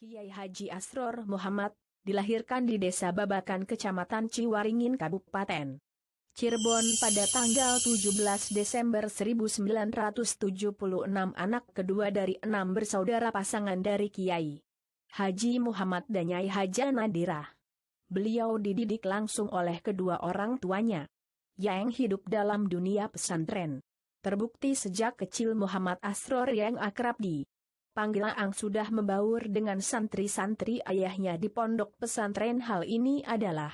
Kiai Haji Asror Muhammad, dilahirkan di Desa Babakan Kecamatan Ciwaringin Kabupaten Cirebon pada tanggal 17 Desember 1976, anak kedua dari 6 bersaudara pasangan dari Kiai Haji Muhammad dan Nyai Haja Nadirah. Beliau dididik langsung oleh kedua orang tuanya, yang hidup dalam dunia pesantren. Terbukti sejak kecil Muhammad Asror yang akrab dipanggil Aang sudah membaur dengan santri-santri ayahnya di pondok pesantren. Hal ini adalah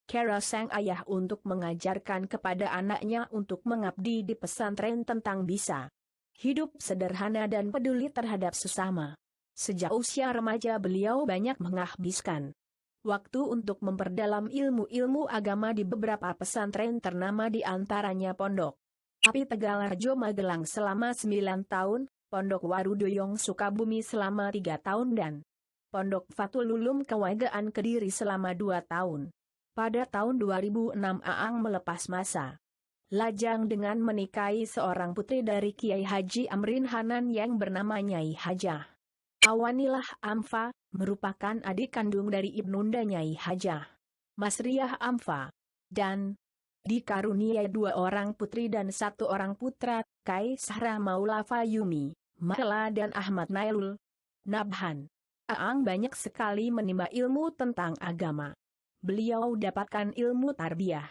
cara sang ayah untuk mengajarkan kepada anaknya untuk mengabdi di pesantren tentang bisa hidup sederhana dan peduli terhadap sesama. Sejak usia remaja beliau banyak menghabiskan waktu untuk memperdalam ilmu-ilmu agama di beberapa pesantren ternama, di antaranya Pondok Api Tegalarjo Magelang selama 9 tahun, Pondok Warudoyong Sukabumi selama 3 tahun dan Pondok Fatul Ulum Kewagaan Kediri selama 2 tahun. Pada tahun 2006 Aang melepas masa lajang dengan menikahi seorang putri dari Kiai Haji Amrin Hanan yang bernama Nyai Hajah Awanilah Amfa, merupakan adik kandung dari Ibnunda Nyai Hajah Masriah Amfa, dan dikaruniai 2 orang putri dan 1 orang putra, Kai Sahra Maula Fayumi, Mahla dan Ahmad Nailul Nabhan. Aang banyak sekali menimba ilmu tentang agama. Beliau dapatkan ilmu tarbiyah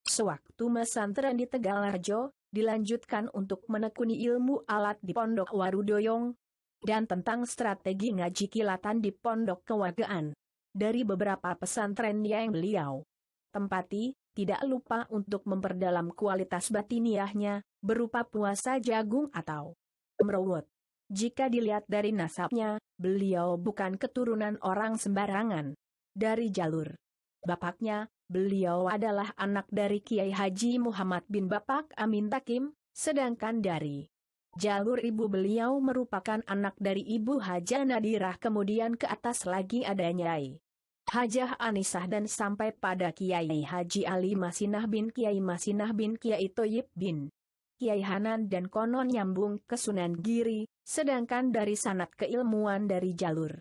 sewaktu mesantren di Tegalarjo, dilanjutkan untuk menekuni ilmu alat di Pondok Warudoyong, dan tentang strategi ngaji kilatan di Pondok Kewagaan. Dari beberapa pesantren yang beliau tempati, tidak lupa untuk memperdalam kualitas batiniahnya, berupa puasa jagung atau merawat. Jika dilihat dari nasabnya, beliau bukan keturunan orang sembarangan. Dari jalur bapaknya, beliau adalah anak dari Kiai Haji Muhammad bin Bapak Amin Takim, sedangkan dari jalur ibu beliau merupakan anak dari Ibu Haja Nadirah, kemudian ke atas lagi ada Nyai Hajah Anisah dan sampai pada Kiai Haji Ali Masinah bin Kiai Masinah bin Kiai Toyib bin Kiai Hanan dan konon nyambung ke Sunan Giri, sedangkan dari sanad keilmuan dari jalur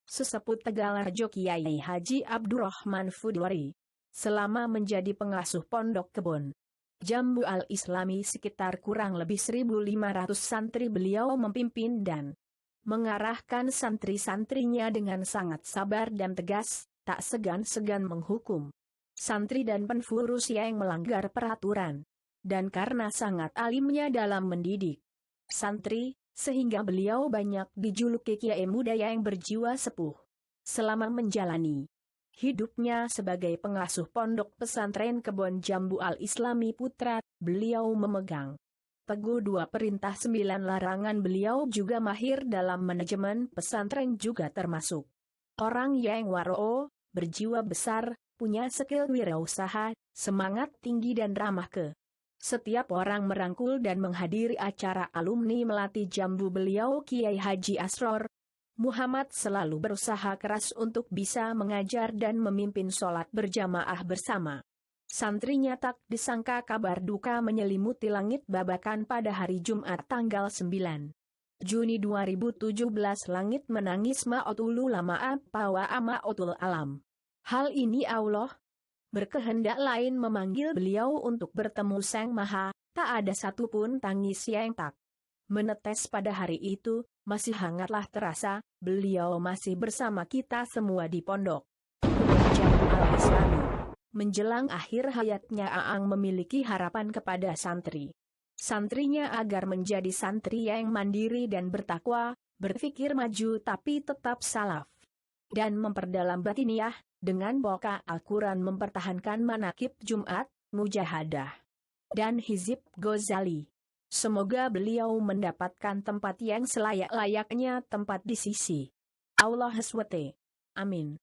sesepuh Tegalarjo Kiai Haji Abdurrahman Fudwari. Selama menjadi pengasuh Pondok Kebon Jambu Al-Islami sekitar kurang lebih 1.500 santri, beliau memimpin dan mengarahkan santri-santrinya dengan sangat sabar dan tegas, tak segan-segan menghukum santri dan penfurus yang melanggar peraturan. Dan karena sangat alimnya dalam mendidik santri, sehingga beliau banyak dijuluki kiai muda yang berjiwa sepuh. Selama menjalani hidupnya sebagai pengasuh pondok pesantren Kebon Jambu Al-Islami Putra, beliau memegang teguh 2 perintah 9 larangan. Beliau juga mahir dalam manajemen pesantren, juga termasuk orang yang waro, berjiwa besar, punya skill wirausaha, semangat tinggi dan ramah ke setiap orang, merangkul dan menghadiri acara alumni Melati Jambu. Beliau Kiai Haji Asror Muhammad selalu berusaha keras untuk bisa mengajar dan memimpin sholat berjamaah bersama santrinya. Tak disangka kabar duka menyelimuti langit Babakan pada hari Jumat tanggal 9 Juni 2017. Langit menangis ma'otul ulama pawa ma'otul alam. Hal ini Allah berkehendak lain memanggil beliau untuk bertemu Sang Maha. Tak ada satupun tangis yang tak menetes pada hari itu. Masih hangatlah terasa, beliau masih bersama kita semua di Pondok Jambu Al-Islami. Menjelang akhir hayatnya, Aang memiliki harapan kepada santrinya agar menjadi santri yang mandiri dan bertakwa, berpikir maju tapi tetap salaf, dan memperdalam batiniah dengan baca Al-Quran, mempertahankan manakib Jumat, Mujahadah, dan Hizib Ghazali. Semoga beliau mendapatkan tempat yang selayak-layaknya tempat di sisi Allah SWT. Amin.